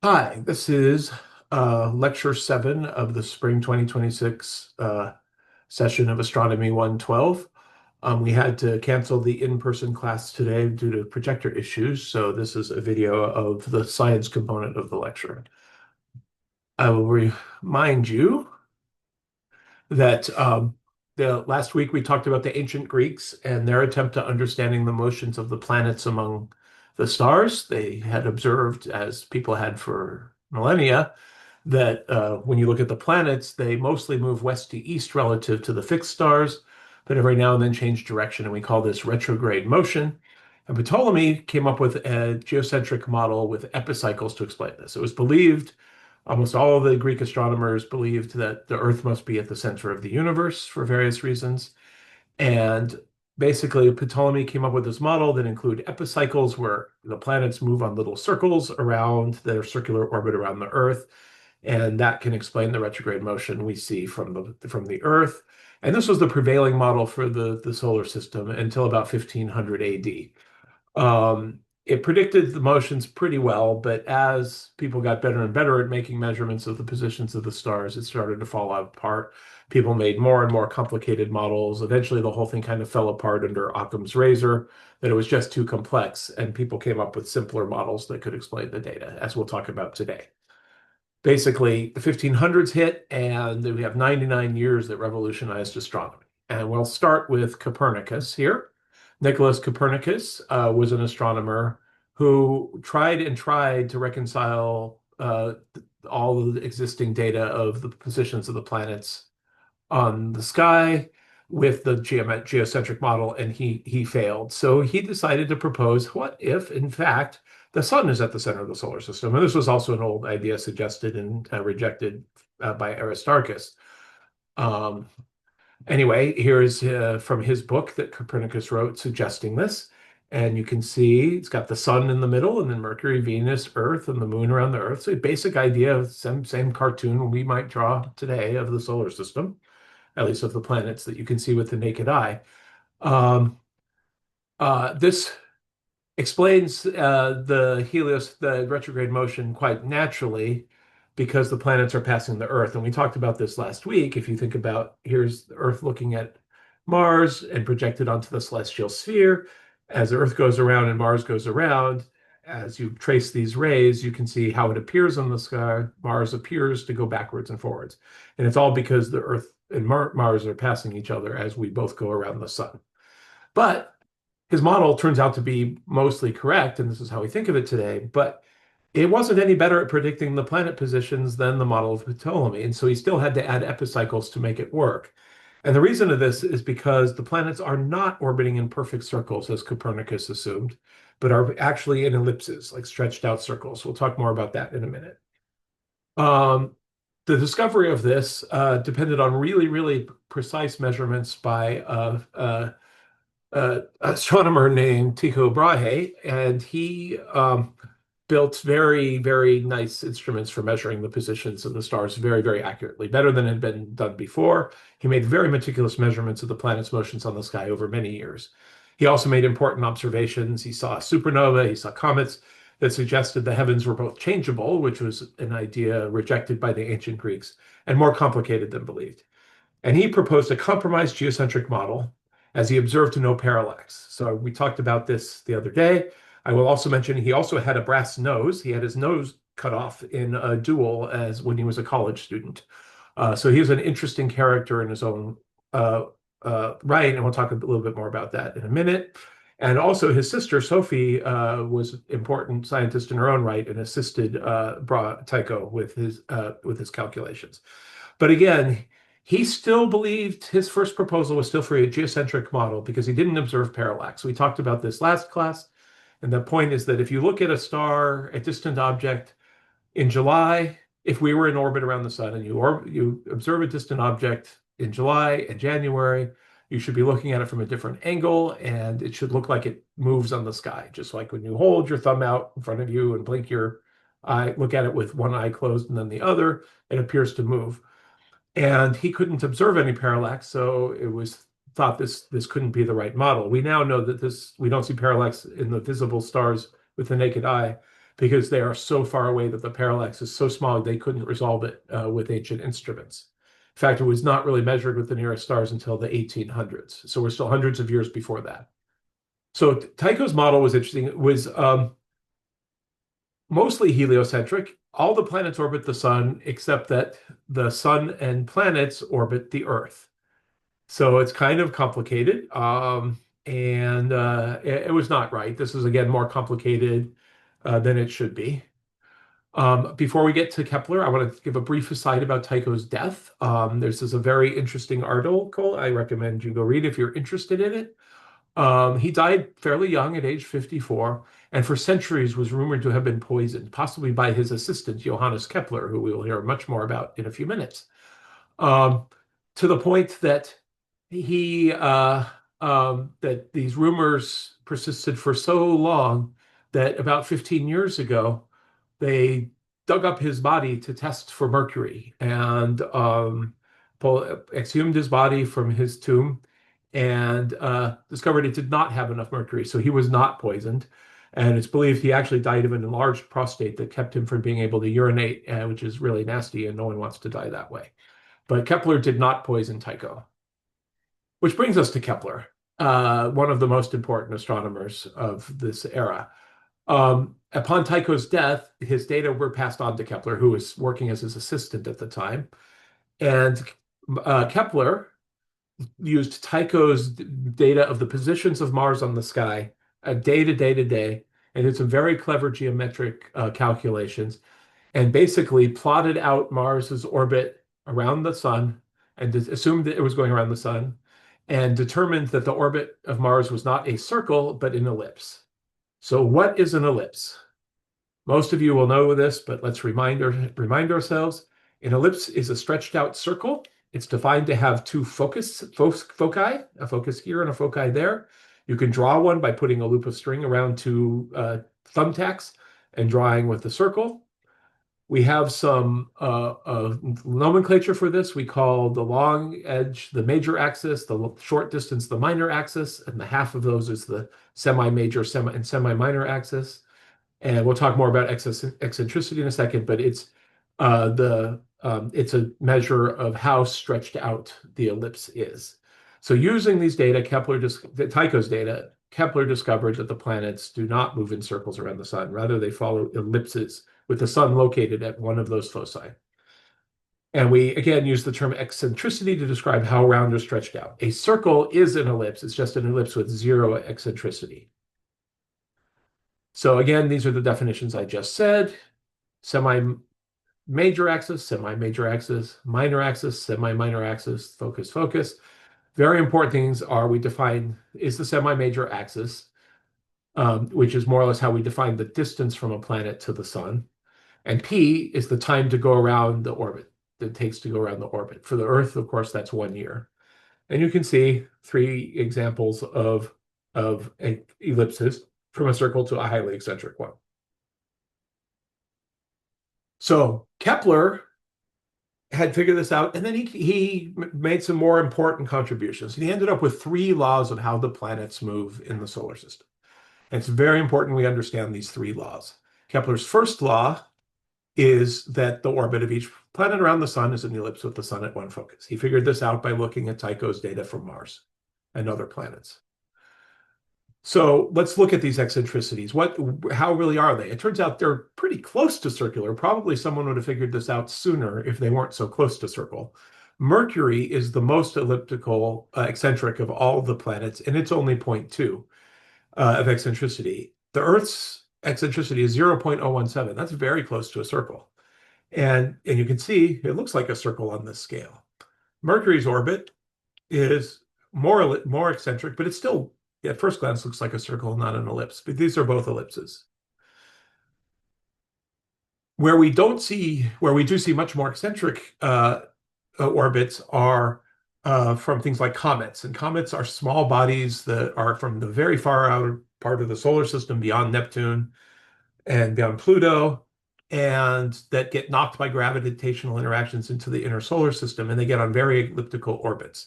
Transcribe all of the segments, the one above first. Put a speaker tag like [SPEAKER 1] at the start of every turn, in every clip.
[SPEAKER 1] Hi, this is lecture 7 of the spring 2026 session of Astronomy 112. We had to cancel the in-person class today due to projector issues, so this is a video of the science component of the lecture. I will remind you that the last week we talked about the ancient Greeks and their attempt at understanding the motions of the planets among the stars. They had observed, as people had for millennia, that when you look at the planets, they mostly move west to east relative to the fixed stars, but every now and then change direction, and we call this retrograde motion. And Ptolemy came up with a geocentric model with epicycles to explain this. It was believed, almost all of the Greek astronomers believed that the Earth must be at the center of the universe for various reasons. And basically, Ptolemy came up with this model that include epicycles where the planets move on little circles around their circular orbit around the Earth, and that can explain the retrograde motion we see from the Earth. And this was the prevailing model for the solar system until about 1500 AD. It predicted the motions pretty well, but as people got better and better at making measurements of the positions of the stars, it started to fall apart. People made more and more complicated models. Eventually, the whole thing kind of fell apart under Occam's razor, that it was just too complex, and people came up with simpler models that could explain the data, as we'll talk about today. Basically, the 1500s hit, and we have 99 years that revolutionized astronomy. And we'll start with Copernicus here. Nicholas Copernicus was an astronomer who tried and tried to reconcile all of the existing data of the positions of the planets on the sky with the geocentric model, and he failed. So he decided to propose, what if, in fact, the sun is at the center of the solar system? And this was also an old idea suggested and rejected by Aristarchus. Um, Anyway, here is from his book that Copernicus wrote suggesting this. And you can see it's got the sun in the middle, and then Mercury, Venus, Earth, and the moon around the Earth. So a basic idea of same cartoon we might draw today of the solar system, at least of the planets that you can see with the naked eye. Um, this explains the retrograde motion quite naturally because the planets are passing the Earth. And we talked about this last week. If you think about, here's the Earth looking at Mars and projected onto the celestial sphere. As the Earth goes around and Mars goes around, as you trace these rays, you can see how it appears on the sky. Mars appears to go backwards and forwards. And it's all because the Earth and Mars are passing each other as we both go around the sun. But his model turns out to be mostly correct, and this is how we think of it today, but it wasn't any better at predicting the planet positions than the model of Ptolemy, and so he still had to add epicycles to make it work. And the reason of this is because the planets are not orbiting in perfect circles, as Copernicus assumed, but are actually in ellipses, like stretched out circles. We'll talk more about that in a minute. Um, the discovery of this depended on really, really precise measurements by astronomer named Tycho Brahe, and he built very, very nice instruments for measuring the positions of the stars very, very accurately, better than had been done before. He made very meticulous measurements of the planet's motions on the sky over many years. He also made important observations. He saw supernova, he saw comets that suggested the heavens were both changeable, which was an idea rejected by the ancient Greeks, and more complicated than believed. And he proposed a compromised geocentric model as he observed no parallax. So we talked about this the other day. I will also mention he also had a brass nose. He had his nose cut off in a duel as when he was a college student. So he was an interesting character in his own right, and we'll talk a little bit more about that in a minute. And also his sister, Sophie, was an important scientist in her own right and assisted Tycho with his calculations. But again, he still believed his first proposal was still for a geocentric model because he didn't observe parallax. We talked about this last class, and the point is that if you look at a star, a distant object in July, if we were in orbit around the sun and you observe a distant object in July and January, you should be looking at it from a different angle, and it should look like it moves on the sky, just like when you hold your thumb out in front of you and blink your eye, look at it with one eye closed and then the other, it appears to move. And he couldn't observe any parallax, so it was thought this couldn't be the right model. We now know that we don't see parallax in the visible stars with the naked eye, because they are so far away that the parallax is so small they couldn't resolve it with ancient instruments. In fact, it was not really measured with the nearest stars until the 1800s. So we're still hundreds of years before that. So Tycho's model was interesting. It was mostly heliocentric. All the planets orbit the sun, except that the sun and planets orbit the Earth. So it's kind of complicated. And it was not right. This is, again, more complicated than it should be. Before we get to Kepler, I want to give a brief aside about Tycho's death. This is a very interesting article. I recommend you go read if you're interested in it. He died fairly young at age 54, and for centuries was rumored to have been poisoned, possibly by his assistant, Johannes Kepler, who we will hear much more about in a few minutes. Um, to the point that that these rumors persisted for so long that about 15 years ago, they dug up his body to test for mercury and exhumed his body from his tomb and discovered it did not have enough mercury, so he was not poisoned. And it's believed he actually died of an enlarged prostate that kept him from being able to urinate, which is really nasty, and no one wants to die that way. But Kepler did not poison Tycho. Which brings us to Kepler, one of the most important astronomers of this era. Upon Tycho's death, his data were passed on to Kepler, who was working as his assistant at the time. And Kepler used Tycho's data of the positions of Mars on the sky, day to day to day, and did some very clever geometric calculations, and basically plotted out Mars's orbit around the sun and assumed that it was going around the sun, and determined that the orbit of Mars was not a circle, but an ellipse. So what is an ellipse? Most of you will know this, but let's remind ourselves. An ellipse is a stretched out circle. It's defined to have two foci, a focus here and a foci there. You can draw one by putting a loop of string around two thumbtacks and drawing with the circle. We have some nomenclature for this. We call the long edge the major axis, the short distance the minor axis, and the half of those is the semi-major and semi-minor axis. And we'll talk more about eccentricity in a second, but it's a measure of how stretched out the ellipse is. So using these data, Tycho's data, Kepler discovered that the planets do not move in circles around the sun. Rather, they follow ellipses with the sun located at one of those foci. And we, again, use the term eccentricity to describe how round or stretched out. A circle is an ellipse. It's just an ellipse with zero eccentricity. So again, these are the definitions I just said. Semi-major axis, semi-major axis, minor axis, semi-minor axis, focus, focus. Very important things are we define is the semi-major axis, which is more or less how we define the distance from a planet to the sun. And P is the time to go around the orbit that it takes to go around the orbit. For the Earth, of course, that's 1 year. And you can see 3 examples of ellipses from a circle to a highly eccentric one. So Kepler had figured this out, and then he made some more important contributions. He ended up with 3 laws of how the planets move in the solar system. And it's very important we understand these 3 laws. Kepler's first law is that the orbit of each planet around the sun is an ellipse with the sun at one focus. He figured this out by looking at Tycho's data from Mars and other planets. So let's look at these eccentricities. How really are they? It turns out they're pretty close to circular. Probably someone would have figured this out sooner if they weren't so close to circle. Mercury is the most elliptical, eccentric of all the planets, and it's only 0.2 of eccentricity. The Earth's eccentricity is 0.017. That's very close to a circle. And you can see it looks like a circle on this scale. Mercury's orbit is more eccentric, but it's still, at first glance, looks like a circle, not an ellipse. But these are both ellipses. Where we do see much more eccentric orbits are from things like comets. And comets are small bodies that are from the very far outer part of the solar system beyond Neptune and beyond Pluto, and that get knocked by gravitational interactions into the inner solar system, and they get on very elliptical orbits.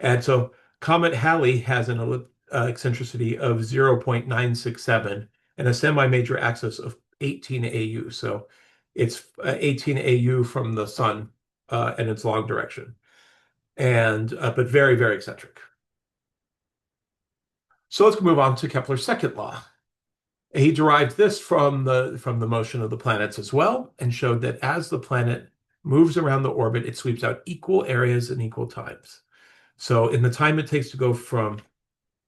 [SPEAKER 1] And so Comet Halley has an eccentricity of 0.967 and a semi-major axis of 18 AU. So it's 18 AU from the sun and its long direction, and but very, very eccentric. So let's move on to Kepler's second law. He derived this from the motion of the planets as well, and showed that as the planet moves around the orbit, it sweeps out equal areas in equal times. So in the time it takes to go from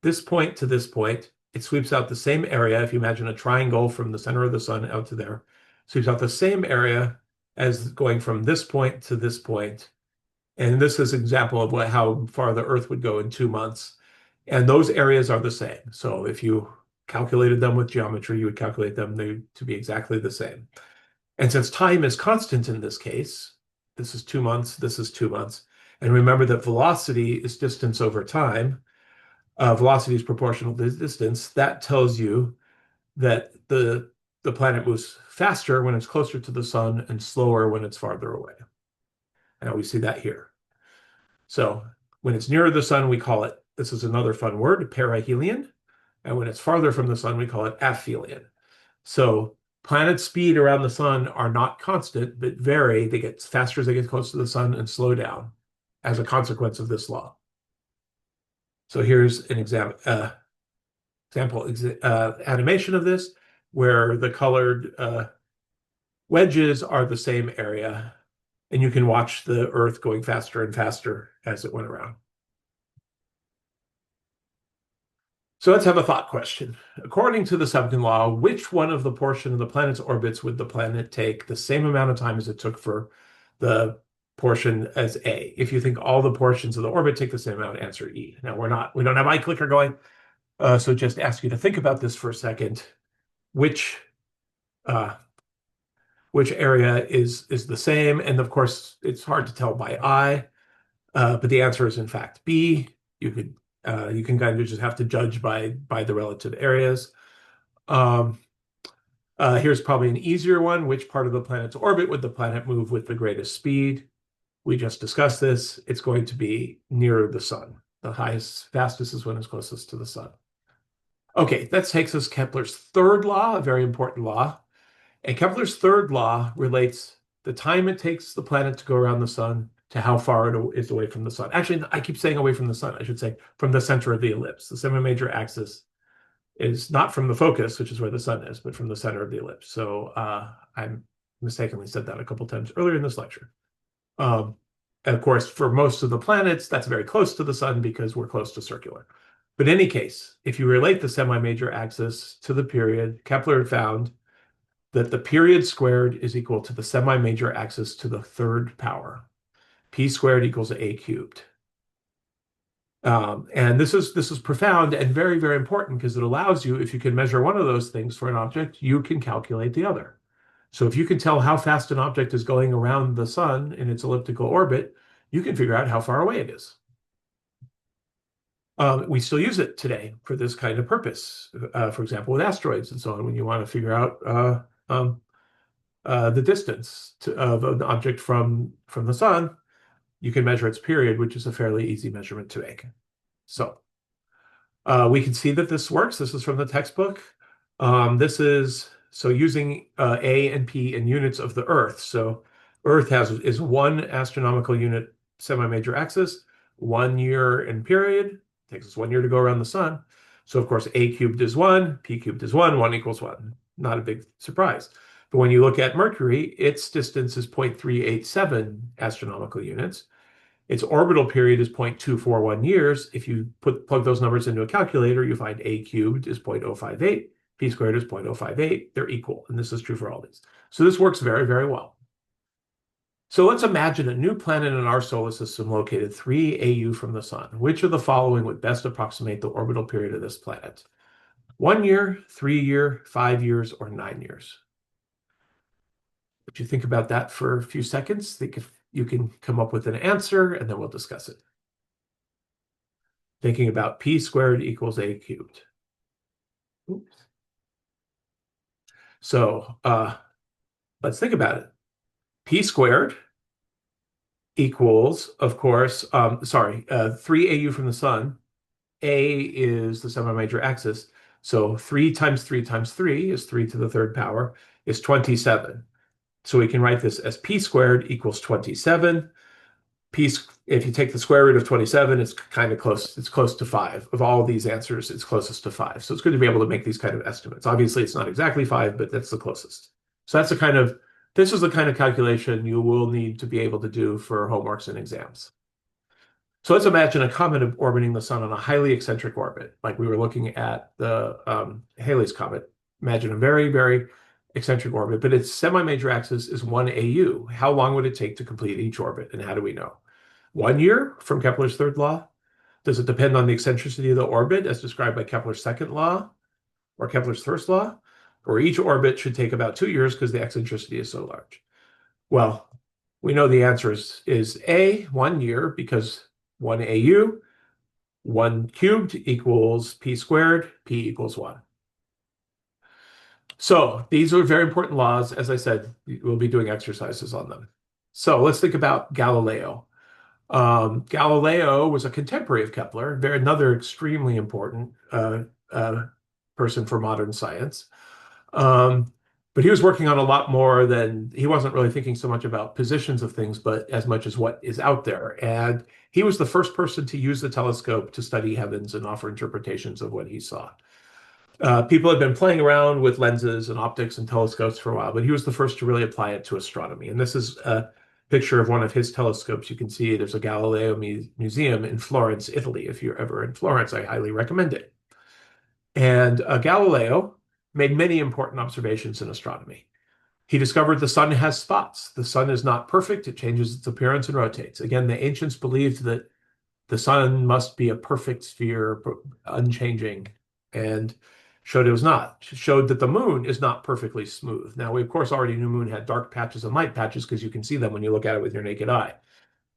[SPEAKER 1] this point to this point, it sweeps out the same area. If you imagine a triangle from the center of the sun out to there, sweeps out the same area as going from this point to this point. And this is an example of how far the Earth would go in 2 months. And those areas are the same. So if you calculated them with geometry, you would calculate them to be exactly the same. And since time is constant in this case, this is 2 months, this is 2 months. And remember that velocity is distance over time. Velocity is proportional to distance. That tells you that the planet moves faster when it's closer to the sun and slower when it's farther away. And we see that here. So when it's nearer the sun, we call it, this is another fun word, perihelion. And when it's farther from the sun, we call it aphelion. So planet speed around the sun are not constant, but vary. They get faster as they get close to the sun and slow down as a consequence of this law. So here's an example animation of this, where the colored wedges are the same area, and you can watch the Earth going faster and faster as it went around. So let's have a thought question. According to the second law, which one of the portion of the planet's orbits would the planet take the same amount of time as it took for the portion as A? If you think all the portions of the orbit take the same amount, answer E. Now we don't have iClicker going, so just ask you to think about this for a second. Which area is the same? And of course, it's hard to tell by eye, but the answer is in fact B. You can kind of just have to judge by the relative areas. Here's probably an easier one. Which part of the planet's orbit would the planet move with the greatest speed? We just discussed this. It's going to be nearer the sun. The fastest is when it's closest to the sun. Okay, that takes us Kepler's third law, a very important law. And Kepler's third law relates the time it takes the planet to go around the sun to how far it is away from the sun. Actually, I keep saying away from the sun. I should say from the center of the ellipse. The semi-major axis is not from the focus, which is where the sun is, but from the center of the ellipse. So I mistakenly said that a couple times earlier in this lecture. And of course, for most of the planets, that's very close to the sun because we're close to circular. But in any case, if you relate the semi-major axis to the period, Kepler found that the period squared is equal to the semi-major axis to the third power. P squared equals A cubed. And this is profound and very, very important because it allows you, if you can measure one of those things for an object, you can calculate the other. So if you can tell how fast an object is going around the sun in its elliptical orbit, you can figure out how far away it is. We still use it today for this kind of purpose. For example, with asteroids and so on, when you want to figure out the distance of an object from the sun, you can measure its period, which is a fairly easy measurement to make. So we can see that this works. This is from the textbook. This is using A and P in units of the Earth. So Earth is 1 astronomical unit semi-major axis, 1 year in period. It takes us 1 year to go around the sun. So of course, A cubed is 1, P cubed is 1, 1 equals 1. Not a big surprise. But when you look at Mercury, its distance is 0.387 astronomical units. Its orbital period is 0.241 years. If you plug those numbers into a calculator, you find A cubed is 0.058, P squared is 0.058. They're equal, and this is true for all these. So this works very, very well. So let's imagine a new planet in our solar system located 3 AU from the sun. Which of the following would best approximate the orbital period of this planet? 1 year, 3 year, 5 years, or 9 years? Would you think about that for a few seconds? Think if you can come up with an answer, and then we'll discuss it. Thinking about P squared equals A cubed. Oops. So let's think about it. P squared equals, of course, 3 AU from the sun. A is the semi-major axis. So 3 times 3 times 3 is 3 to the third power. is 27. So we can write this as p squared equals 27. If you take the square root of 27, it's kind of close. It's close to 5. Of all of these answers, it's closest to 5. So it's good to be able to make these kind of estimates. Obviously, it's not exactly 5, but that's the closest. So this is the kind of calculation you will need to be able to do for homeworks and exams. So let's imagine a comet orbiting the sun on a highly eccentric orbit, like we were looking at the Halley's Comet. Imagine a very, very eccentric orbit, but its semi-major axis is 1 AU. How long would it take to complete each orbit, and how do we know? 1 year from Kepler's third law? Does it depend on the eccentricity of the orbit as described by Kepler's second law or Kepler's first law? Or each orbit should take about 2 years because the eccentricity is so large? Well, we know the answer is A, 1 year, because 1 AU, 1 cubed equals p squared, p equals 1. So these are very important laws. As I said, we'll be doing exercises on them. So let's think about Galileo. Galileo was a contemporary of Kepler, another extremely important person for modern science. But he was working on a lot more than, he wasn't really thinking so much about positions of things, but as much as what is out there. And he was the first person to use the telescope to study heavens and offer interpretations of what he saw. People had been playing around with lenses and optics and telescopes for a while, but he was the first to really apply it to astronomy. And this is a picture of one of his telescopes. You can see there's a Galileo museum in Florence, Italy. If you're ever in Florence, I highly recommend it. And Galileo made many important observations in astronomy. He discovered the sun has spots. The sun is not perfect. It changes its appearance and rotates. Again, the ancients believed that the sun must be a perfect sphere, unchanging, and showed it was not. Showed that the moon is not perfectly smooth. Now, we, of course, already knew the moon had dark patches and light patches because you can see them when you look at it with your naked eye.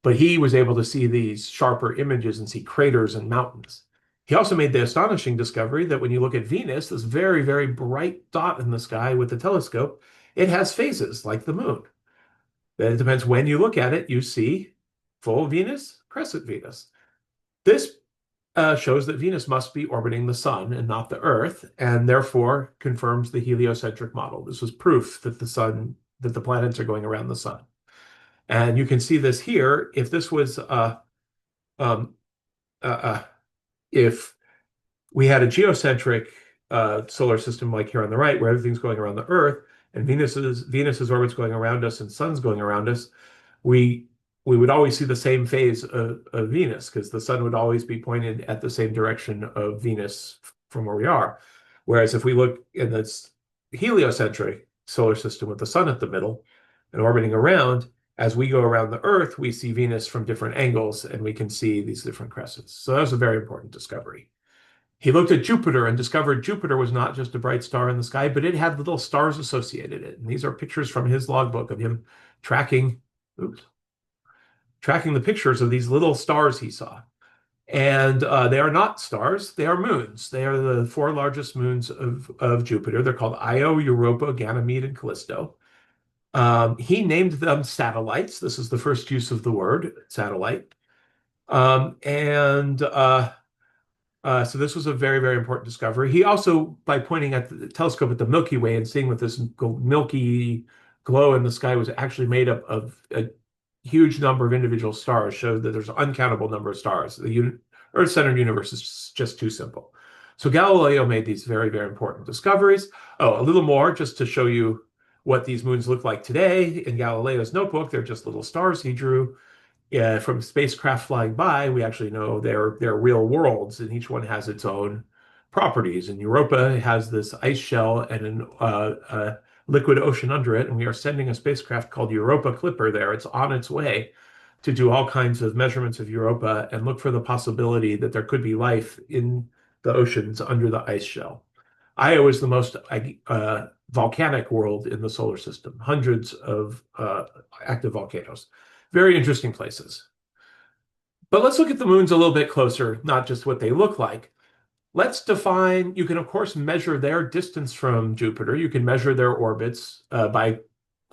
[SPEAKER 1] But he was able to see these sharper images and see craters and mountains. He also made the astonishing discovery that when you look at Venus, this very, very bright dot in the sky with the telescope, it has phases like the moon. Then it depends when you look at it, you see full Venus, crescent Venus. This shows that Venus must be orbiting the sun and not the Earth, and therefore confirms the heliocentric model. This was proof that the planets are going around the sun. And you can see this here. If this was if we had a geocentric solar system like here on the right, where everything's going around the Earth, and Venus's orbit's going around us and sun's going around us, we would always see the same phase of Venus, because the sun would always be pointed at the same direction of Venus from where we are. Whereas if we look in this heliocentric solar system with the sun at the middle and orbiting around, as we go around the Earth, we see Venus from different angles, and we can see these different crescents. So that was a very important discovery. He looked at Jupiter and discovered Jupiter was not just a bright star in the sky, but it had little stars associated in it. And these are pictures from his logbook of him tracking the pictures of these little stars he saw. And they are not stars, they are moons. They are the 4 largest moons of Jupiter. They're called Io, Europa, Ganymede, and Callisto. He named them satellites. This is the first use of the word satellite. So this was a very, very important discovery. He also, by pointing at the telescope at the Milky Way and seeing that this milky glow in the sky was actually made up of a huge number of individual stars, showed that there's an uncountable number of stars. The Earth-centered universe is just too simple. So Galileo made these very, very important discoveries. Oh, a little more just to show you what these moons look like today. In Galileo's notebook, they're just little stars he drew. From spacecraft flying by, we actually know they're real worlds, and each one has its own properties. And Europa has this ice shell and a liquid ocean under it, and we are sending a spacecraft called Europa Clipper there. It's on its way to do all kinds of measurements of Europa and look for the possibility that there could be life in the oceans under the ice shell. Io is the most volcanic world in the solar system, hundreds of active volcanoes. Very interesting places. But let's look at the moons a little bit closer, not just what they look like. Let's define, you can of course measure their distance from Jupiter. You can measure their orbits by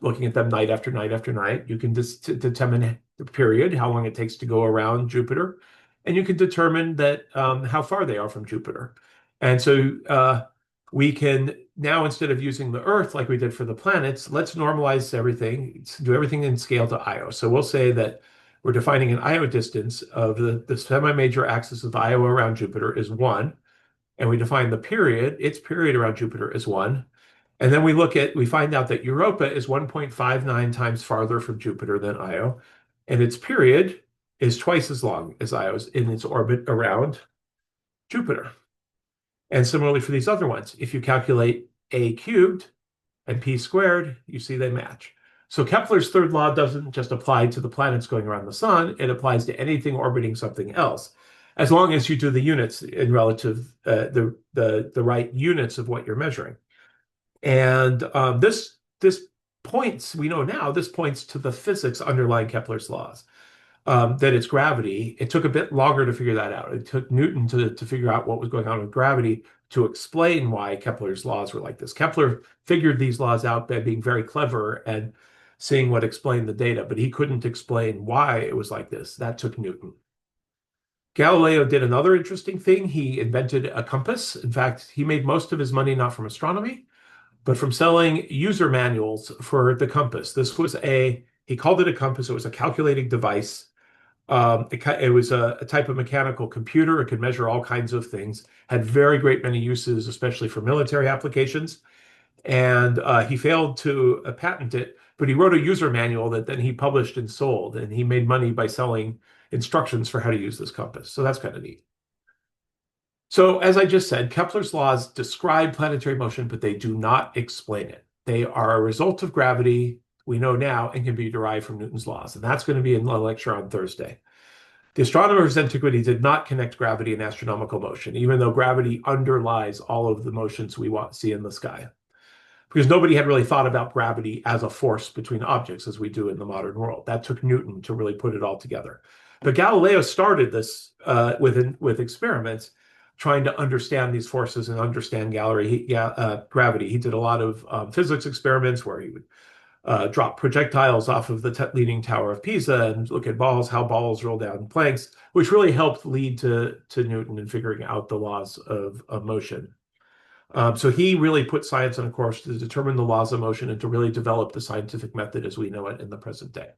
[SPEAKER 1] looking at them night after night after night. You can determine the period, how long it takes to go around Jupiter. And you can determine that how far they are from Jupiter. And so we can now, instead of using the Earth like we did for the planets, let's normalize everything, do everything in scale to Io. So we'll say that we're defining an Io distance of the semi-major axis of Io around Jupiter is 1. And we define the period, its period around Jupiter is 1. And then we find out that Europa is 1.59 times farther from Jupiter than Io, and its period is twice as long as Io's in its orbit around Jupiter. And similarly for these other ones, if you calculate a cubed and p squared, you see they match. So Kepler's third law doesn't just apply to the planets going around the sun, it applies to anything orbiting something else, as long as you do the units in relative, the right units of what you're measuring. And this points, we know now, this points to the physics underlying Kepler's laws. That it's gravity. It took a bit longer to figure that out. It took Newton to figure out what was going on with gravity to explain why Kepler's laws were like this. Kepler figured these laws out by being very clever and seeing what explained the data, but he couldn't explain why it was like this. That took Newton. Galileo did another interesting thing. He invented a compass. In fact, he made most of his money not from astronomy, but from selling user manuals for the compass. He called it a compass. It was a calculating device. It was a type of mechanical computer. It could measure all kinds of things, had very great many uses, especially for military applications. And he failed to patent it, but he wrote a user manual that then he published and sold, and he made money by selling instructions for how to use this compass. So that's kind of neat. So as I just said, Kepler's laws describe planetary motion, but they do not explain it. They are a result of gravity, we know now, and can be derived from Newton's laws. And that's going to be in the lecture on Thursday. The astronomers of antiquity did not connect gravity and astronomical motion, even though gravity underlies all of the motions we see in the sky. Because nobody had really thought about gravity as a force between objects as we do in the modern world. That took Newton to really put it all together. But Galileo started this with experiments, trying to understand these forces and understand gravity. He did a lot of physics experiments where he would drop projectiles off of the Leaning Tower of Pisa and look at how balls roll down planks, which really helped lead to Newton in figuring out the laws of motion. So he really put science on a course to determine the laws of motion and to really develop the scientific method as we know it in the present day.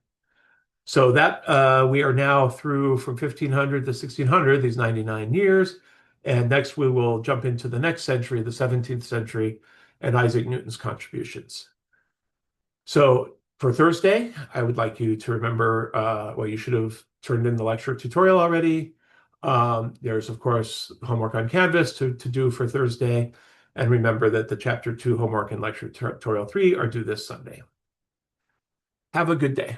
[SPEAKER 1] So that we are now through from 1500 to 1600, these 99 years. And next we will jump into the next century, the 17th century, and Isaac Newton's contributions. So for Thursday, I would like you to remember, you should have turned in the lecture tutorial already. There's, of course, homework on Canvas to do for Thursday. And remember that the Chapter 2 homework and lecture tutorial 3 are due this Sunday. Have a good day.